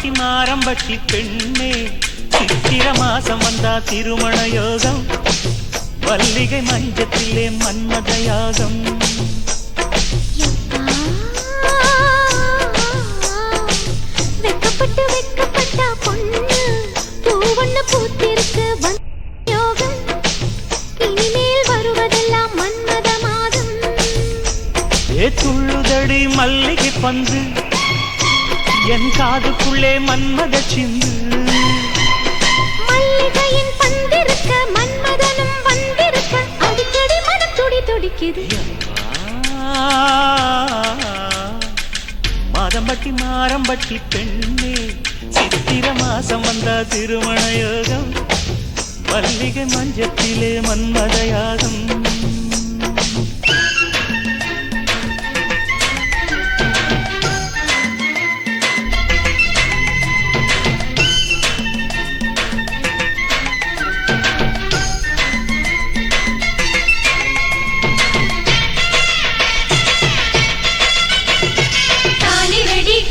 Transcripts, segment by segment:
மாதம்பட்டி மாரம்பட்டி பெண்ணே சித்திர மாசம் வந்தா திருமண யோகம் மல்லிகை மஞ்சத்திலே மன்மத யாகம் வெக்கப்பட்டு வெக்கப்பட்டா பொண்ணு பூவண்ண பூத்திருக்கு யோகம் இனிமேல் வருவதெல்லாம் மன்மத மாதம் துள்ளுதடி மல்லிகை பந்து என் காதுக்குள்ளே மன்மத சிந்து மல்லிகையின் பந்திருக்க மன்மதனும் வந்திருக்க அடிக்கடி மனம் துடி துடிக்குது மாதம்பட்டி மாரம்பட்டி பெண்ணே சித்திர மாசம் வந்தா திருமண யோகம் மல்லிகை மஞ்சத்திலே மன்மத யாகம்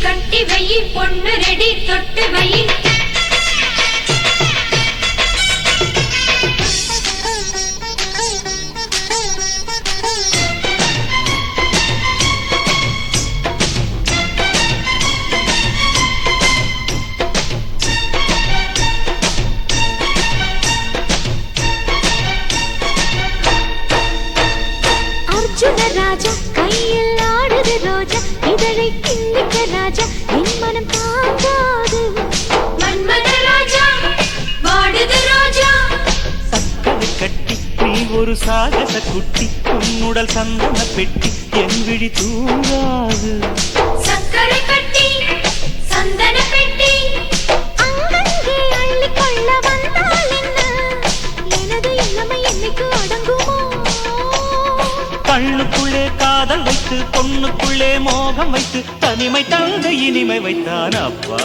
கட்டி வை பொண்ணு ரெடி தொட்டு வை அர்ஜுன ராஜா கையில் ஆடுது ரோஜா இதழை கிள்ளிக்க ராஜா என் மனம் தாங்காது மன்மத ராஜா வாடுது ரோஜா சக்கரை கட்டி நீ ஒரு சாகச குட்டி உன்னுடல் சந்தன பெட்டி என் விழி தூங்காது சக்கரை கட்டி சந்தன பெட்டி அங்கங்கே அள்ளிக்கொள்ள வந்தால் என்ன எனது இளமை என்னைக்கு அடங்குமோ கண்ணுக்குள்ளே காதல் வைத்து பொண்ணுக்குள்ளே மோகம் வைத்து தனிமை தங்க இனிமை வைத்தான் அப்பா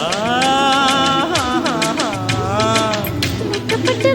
வெக்கப்பட்டு